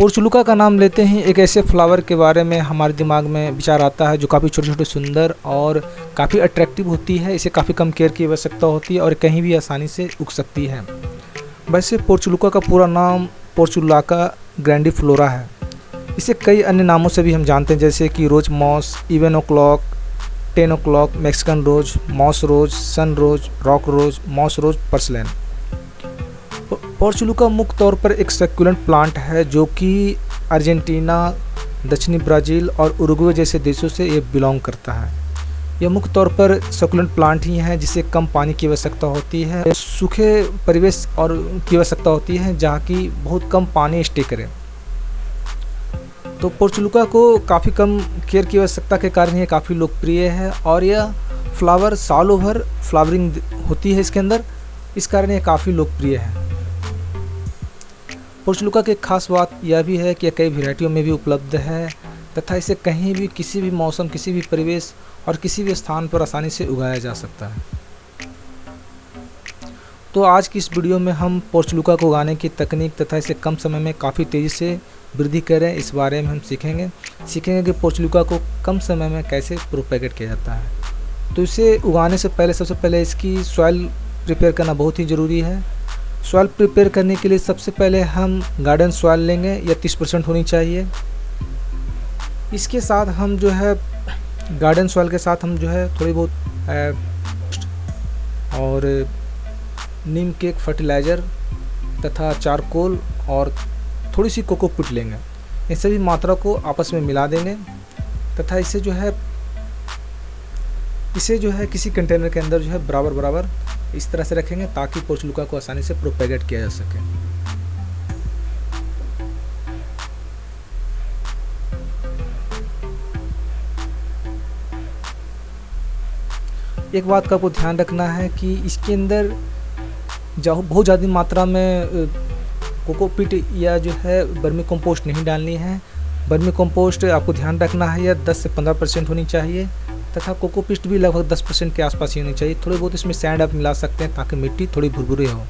पोर्चुलुका का नाम लेते ही एक ऐसे फ्लावर के बारे में हमारे दिमाग में विचार आता है जो काफ़ी छोटे छोटे सुंदर और काफ़ी अट्रैक्टिव होती है। इसे काफ़ी कम केयर की आवश्यकता होती है और कहीं भी आसानी से उग सकती है। वैसे पोर्चुलुका का पूरा नाम पोर्चुलाका ग्रैंडिफ्लोरा है। इसे कई अन्य नामों से भी हम जानते हैं, जैसे कि रोज मॉस, इवन ओ क्लॉक, 10 o'clock, मैक्सिकन रोज, मॉस रोज, सन रोज, रॉक रोज, मॉस रोज, पर्सलैन। पोर्चुलुका मुख्य तौर पर एक सक्यूलेंट प्लांट है जो कि अर्जेंटीना, दक्षिणी ब्राज़ील और उरुग्वे जैसे देशों से ये बिलोंग करता है। यह मुख्य तौर पर सक्यूलेंट प्लांट ही है जिसे कम पानी की आवश्यकता होती है, सूखे परिवेश और की आवश्यकता होती है जहाँ की बहुत कम पानी स्टे करे। तो पोर्चुलुका को काफ़ी कम केयर की आवश्यकता के कारण ये काफ़ी लोकप्रिय है और यह फ्लावर सालों भर फ्लावरिंग होती है इसके अंदर, इस कारण ये काफ़ी लोकप्रिय है। पोर्चुलुका की एक खास बात यह भी है कि यह कई वैरायटियों में भी उपलब्ध है तथा इसे कहीं भी, किसी भी मौसम, किसी भी परिवेश और किसी भी स्थान पर आसानी से उगाया जा सकता है। तो आज की इस वीडियो में हम पोर्चुलुका को उगाने की तकनीक तथा इसे कम समय में काफ़ी तेज़ी से वृद्धि करें, इस बारे में हम सीखेंगे कि पोर्चुलुका को कम समय में कैसे प्रोपेगेट किया जाता है। तो इसे उगाने से पहले सबसे पहले इसकी सॉइल प्रिपेयर करना बहुत ही ज़रूरी है। सॉइल प्रिपेयर करने के लिए सबसे पहले हम गार्डन सॉइल लेंगे, यह 30% होनी चाहिए। इसके साथ हम जो है गार्डन सॉइल के साथ हम जो है थोड़ी बहुत और नीम केक फर्टिलाइज़र तथा चारकोल और थोड़ी सी कोकोपीट लेंगे। इन सभी मात्रा को आपस में मिला देंगे तथा इसे जो है किसी कंटेनर के अंदर जो है बराबर बराबर इस तरह से रखेंगे ताकि पोर्चुलुका को आसानी से प्रोपेगेट किया जा सके। एक बात का आपको ध्यान रखना है कि इसके अंदर बहुत ज़्यादा मात्रा में कोकोपीट या जो है वर्मी कंपोस्ट नहीं डालनी है। वर्मी कंपोस्ट आपको ध्यान रखना है यह 10 से 15% होनी चाहिए तथा कोकोपीट भी लगभग 10% के आसपास ही होनी चाहिए। थोड़ी बहुत इसमें सैंड आप मिला सकते हैं ताकि मिट्टी थोड़ी भुरभुरी हो।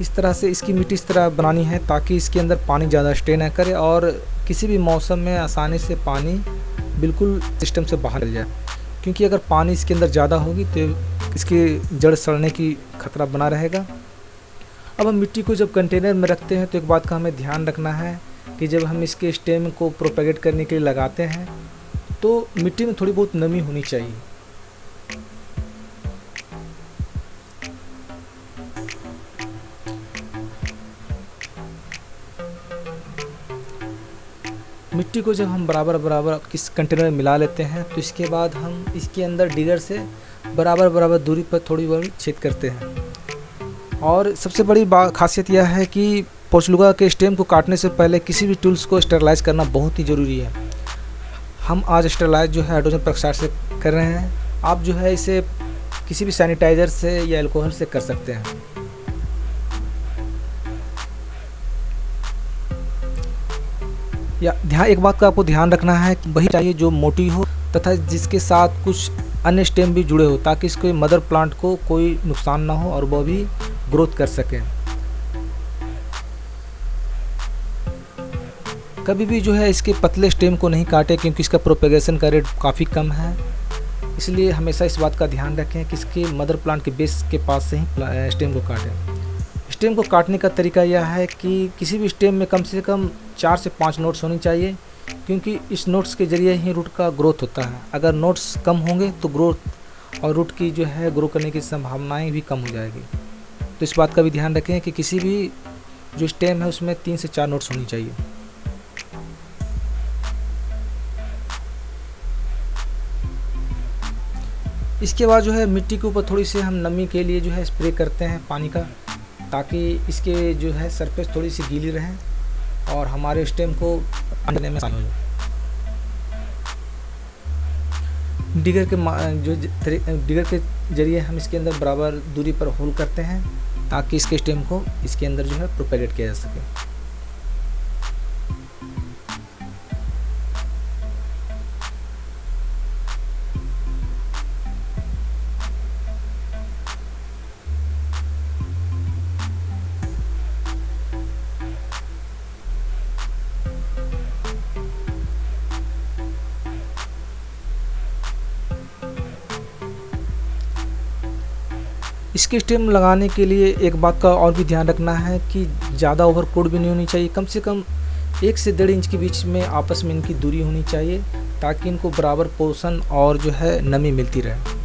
इस तरह से इसकी मिट्टी इस तरह बनानी है ताकि इसके अंदर पानी ज़्यादा स्टे न करे और किसी भी मौसम में आसानी से पानी बिल्कुल सिस्टम से बाहर निकल जाए, क्योंकि अगर पानी इसके अंदर ज़्यादा होगी तो इसकी जड़ सड़ने की खतरा बना रहेगा। अब हम मिट्टी को जब कंटेनर में रखते हैं तो एक बात का हमें ध्यान रखना है कि जब हम इसके स्टेम को प्रोपेगेट करने के लिए लगाते हैं तो मिट्टी में थोड़ी बहुत नमी होनी चाहिए। मिट्टी को जब हम बराबर बराबर किस कंटेनर में मिला लेते हैं तो इसके बाद हम इसके अंदर डिगर से बराबर बराबर दूरी पर थोड़ी बड़ी छेद करते हैं। और सबसे बड़ी खासियत यह है कि पोर्चुलुका के स्टेम को काटने से पहले किसी भी टूल्स को स्टरलाइज करना बहुत ही ज़रूरी है। हम आज स्टरलाइज जो है हाइड्रोजन पेरोक्साइड से कर रहे हैं, आप जो है इसे किसी भी सैनिटाइज़र से या अल्कोहल से कर सकते हैं। एक बात का आपको ध्यान रखना है कि वही चाहिए जो मोटी हो तथा जिसके साथ कुछ अन्य स्टेम भी जुड़े हो ताकि इसके मदर प्लांट को कोई नुकसान ना हो और वह भी ग्रोथ कर सके। कभी भी जो है इसके पतले स्टेम को नहीं काटें क्योंकि इसका प्रोपेगेशन का रेट काफ़ी कम है, इसलिए हमेशा इस बात का ध्यान रखें कि इसके मदर प्लांट के बेस के पास से ही स्टेम को काटें। स्टेम को काटने का तरीका यह है कि किसी भी स्टेम में कम से कम 4 से 5 नोट्स होनी चाहिए, क्योंकि इस नोट्स के ज़रिए ही रूट का ग्रोथ होता है। अगर नोट्स कम होंगे तो ग्रोथ और रूट की जो है ग्रो करने की संभावनाएं भी कम हो जाएगी। तो इस बात का भी ध्यान रखें कि किसी भी जो स्टेम है उसमें 3 से 4 नोट्स होनी चाहिए। इसके बाद जो है मिट्टी के ऊपर थोड़ी सी हम नमी के लिए जो है स्प्रे करते हैं पानी का, ताकि इसके जो है सरफेस थोड़ी सी गीली रहे और हमारे स्टेम को पानी में आसानी हो जाए। डिगर के जरिए हम इसके अंदर बराबर दूरी पर होल करते हैं ताकि इसके स्टेम को इसके अंदर जो है प्रोपेगेट किया जा सके। इसके स्टेम लगाने के लिए एक बात का और भी ध्यान रखना है कि ज़्यादा ओवरकोड भी नहीं होनी चाहिए, कम से कम 1 से 1.5 इंच के बीच में आपस में इनकी दूरी होनी चाहिए, ताकि इनको बराबर पोषण और जो है नमी मिलती रहे।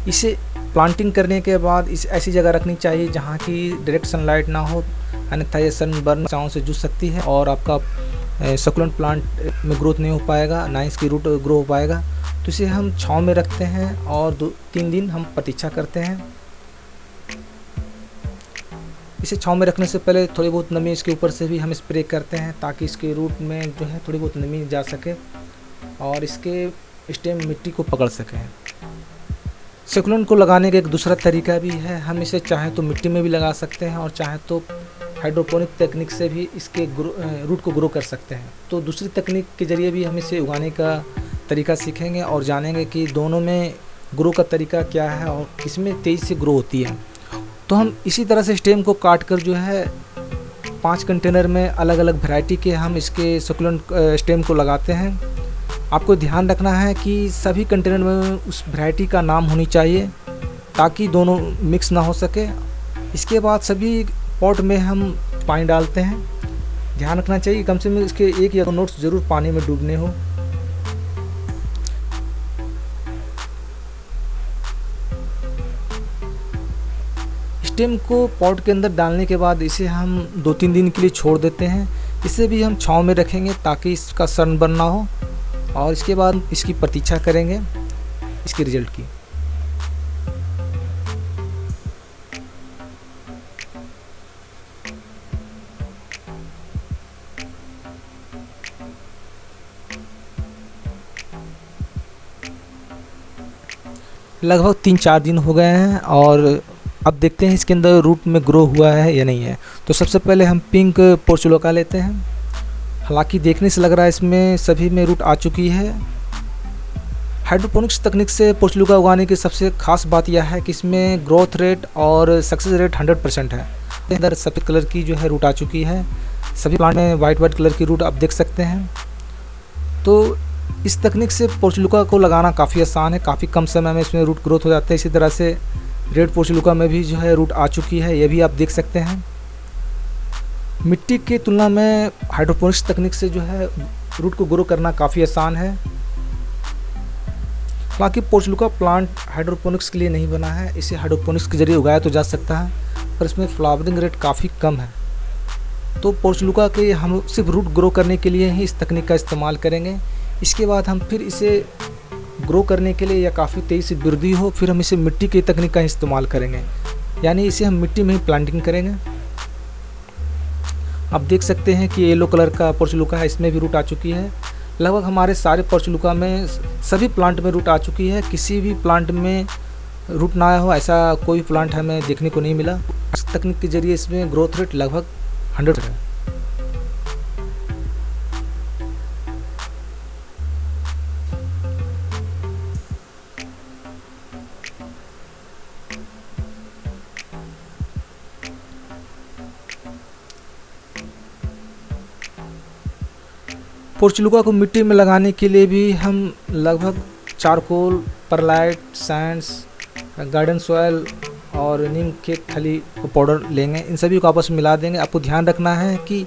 इसे प्लांटिंग करने के बाद इस ऐसी जगह रखनी चाहिए जहाँ की डायरेक्ट सनलाइट ना हो, अन्यथा ये सनबर्न समस्याओं से जूझ सकती है और आपका सक्युलेंट प्लांट में ग्रोथ नहीं हो पाएगा, ना इसकी रूट ग्रो हो पाएगा। तो इसे हम छांव में रखते हैं और 2-3 दिन हम प्रतीक्षा करते हैं। इसे छांव में रखने से पहले थोड़ी बहुत नमी इसके ऊपर से भी हम स्प्रे करते हैं, ताकि इसके रूट में जो है थोड़ी बहुत नमी जा सके और इसके स्टेम मिट्टी को पकड़ सके। सक्युलेंट को लगाने का एक दूसरा तरीका भी है, हम इसे चाहे तो मिट्टी में भी लगा सकते हैं और चाहे तो हाइड्रोपोनिक तकनीक से भी इसके रूट को ग्रो कर सकते हैं। तो दूसरी तकनीक के ज़रिए भी हम इसे उगाने का तरीका सीखेंगे और जानेंगे कि दोनों में ग्रो का तरीका क्या है और किसमें तेज़ी से ग्रो होती है। तो हम इसी तरह से स्टेम को काट कर जो है 5 कंटेनर में अलग अलग वैरायटी के हम इसके सक्युलेंट स्टेम को लगाते हैं। आपको ध्यान रखना है कि सभी कंटेनर में उस वैरायटी का नाम होनी चाहिए, ताकि दोनों मिक्स ना हो सके। इसके बाद सभी पॉट में हम पानी डालते हैं। ध्यान रखना चाहिए कम से कम इसके 1 या 2 नोट्स ज़रूर पानी में डूबने हो। स्टेम को पॉट के अंदर डालने के बाद इसे हम 2-3 दिन के लिए छोड़ देते हैं। इसे भी हम छांव में रखेंगे ताकि इसका सनबर्न ना हो और इसके बाद इसकी प्रतीक्षा करेंगे इसके रिजल्ट की। लगभग 3-4 दिन हो गए हैं और अब देखते हैं इसके अंदर रूट में ग्रो हुआ है या नहीं है। तो सबसे पहले हम पिंक पोर्चुलोका लेते हैं। हालांकि देखने से लग रहा है इसमें सभी में रूट आ चुकी है। हाइड्रोपोनिक्स तकनीक से पोर्चुलोका उगाने की सबसे खास बात यह है कि इसमें ग्रोथ रेट और सक्सेस रेट 100% है। अंदर सफ़ेद कलर की जो है रूट आ चुकी है, सभी प्लांट में वाइट कलर की रूट आप देख सकते हैं। तो इस तकनीक से पोर्चुलोका को लगाना काफ़ी आसान है, काफ़ी कम समय में इसमें रूट ग्रोथ हो जाता है। इसी तरह से रेड पोर्चुलोका में भी जो है रूट आ चुकी है, ये भी आप देख सकते हैं। मिट्टी की तुलना में हाइड्रोपोनिक्स तकनीक से जो है रूट को ग्रो करना काफ़ी आसान है। हालांकि पोर्चुलोका प्लांट हाइड्रोपोनिक्स के लिए नहीं बना है, इसे हाइड्रोपोनिक्स के जरिए उगाया तो जा सकता है, पर इसमें फ्लावरिंग रेट काफ़ी कम है। तो पोर्चुलोका के हम सिर्फ रूट ग्रो करने के लिए ही इस तकनीक का इस्तेमाल करेंगे। इसके बाद हम फिर इसे ग्रो करने के लिए या काफ़ी तेज़ी से वृद्धि हो, फिर हम इसे मिट्टी की तकनीक का इस्तेमाल करेंगे, यानी इसे हम मिट्टी में ही प्लांटिंग करेंगे। आप देख सकते हैं कि येलो कलर का पोर्चुलोका है, इसमें भी रूट आ चुकी है। लगभग हमारे सारे पोर्चुलोका में सभी प्लांट में रूट आ चुकी है। किसी भी प्लांट में रूट ना आया हो ऐसा कोई प्लांट हमें देखने को नहीं मिला। इस तकनीक के जरिए इसमें ग्रोथ रेट लगभग 100 है। पोर्चुलोका को मिट्टी में लगाने के लिए भी हम लगभग charcoal, perlite, sands, garden soil और नीम के खली पाउडर लेंगे। इन सभी को आपस में मिला देंगे। आपको ध्यान रखना है कि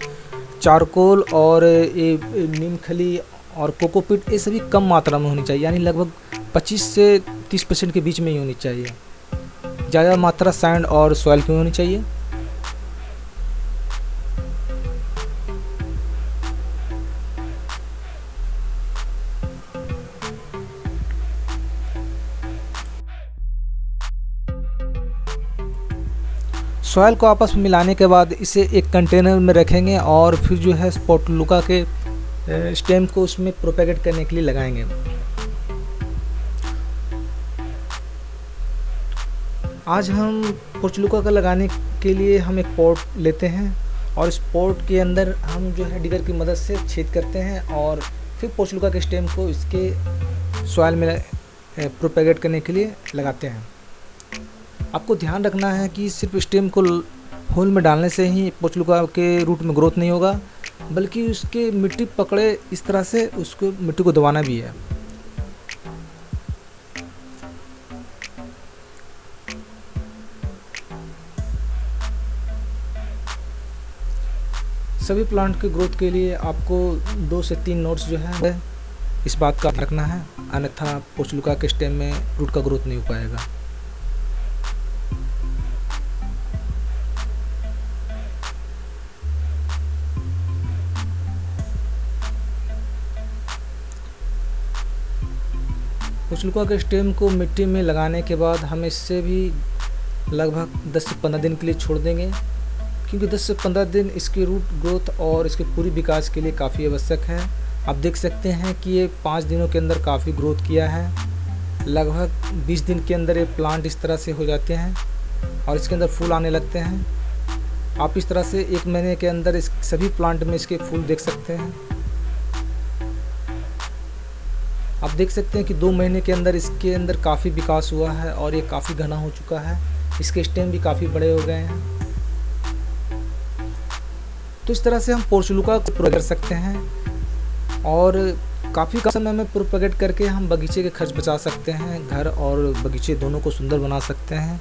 चारकोल और ये नीम खली और कोकोपीट ये सभी कम मात्रा में होनी चाहिए, यानी लगभग 25 से 30% के बीच में ही होनी चाहिए। ज़्यादा मात्रा सैंड और सॉयल की होनी चाहिए। सॉयल को आपस में मिलाने के बाद इसे एक कंटेनर में रखेंगे और फिर जो है पोर्चुलोका के स्टेम को उसमें प्रोपेगेट करने के लिए लगाएंगे। आज हम पोर्चुलोका का लगाने के लिए हम एक पॉट लेते हैं और इस पॉट के अंदर हम जो है डिगर की मदद से छेद करते हैं और फिर पोर्चुलोका के स्टेम को इसके सॉयल में प्रोपेगेट करने के लिए लगाते हैं। आपको ध्यान रखना है कि सिर्फ स्टेम को होल में डालने से ही पोर्चुलोका के रूट में ग्रोथ नहीं होगा, बल्कि उसके मिट्टी पकड़े इस तरह से उसको मिट्टी को दबाना भी है। सभी प्लांट के ग्रोथ के लिए आपको 2 से 3 नोड्स जो है इस बात का रखना है, अन्यथा पोर्चुलिका के स्टेम में रूट का ग्रोथ नहीं हो पाएगा। पोर्चुलिका के स्टेम को मिट्टी में लगाने के बाद हम इससे भी लगभग 10 से 15 दिन के लिए छोड़ देंगे, क्योंकि 10 से 15 दिन इसकी रूट ग्रोथ और इसके पूरी विकास के लिए काफ़ी आवश्यक है। आप देख सकते हैं कि ये 5 दिनों के अंदर काफ़ी ग्रोथ किया है। लगभग 20 दिन के अंदर ये प्लांट इस तरह से हो जाते हैं और इसके अंदर फूल आने लगते हैं। आप इस तरह से 1 महीने के अंदर इस सभी प्लांट में इसके फूल देख सकते हैं। आप देख सकते हैं कि 2 महीने के अंदर इसके अंदर काफ़ी विकास हुआ है और ये काफ़ी घना हो चुका है। इसके स्टेम भी काफ़ी बड़े हो गए हैं। तो इस तरह से हम पोर्चुलिका को प्रोपेगेट कर सकते हैं और काफ़ी कम समय में प्रोपेगेट करके हम बगीचे के खर्च बचा सकते हैं, घर और बगीचे दोनों को सुंदर बना सकते हैं।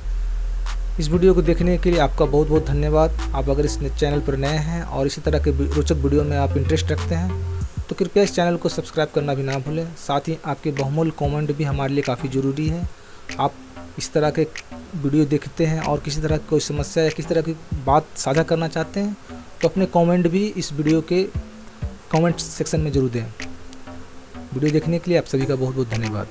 इस वीडियो को देखने के लिए आपका बहुत बहुत धन्यवाद। आप अगर इस चैनल पर नए हैं और इसी तरह के रोचक वीडियो में आप इंटरेस्ट रखते हैं तो कृपया इस चैनल को सब्सक्राइब करना भी ना भूलें। साथ ही आपके बहुमूल्य कमेंट भी हमारे लिए काफ़ी ज़रूरी है। आप इस तरह के वीडियो देखते हैं और किसी तरह की कोई समस्या या किसी तरह की बात साझा करना चाहते हैं तो अपने कमेंट भी इस वीडियो के कमेंट सेक्शन में ज़रूर दें। वीडियो देखने के लिए आप सभी का बहुत बहुत धन्यवाद।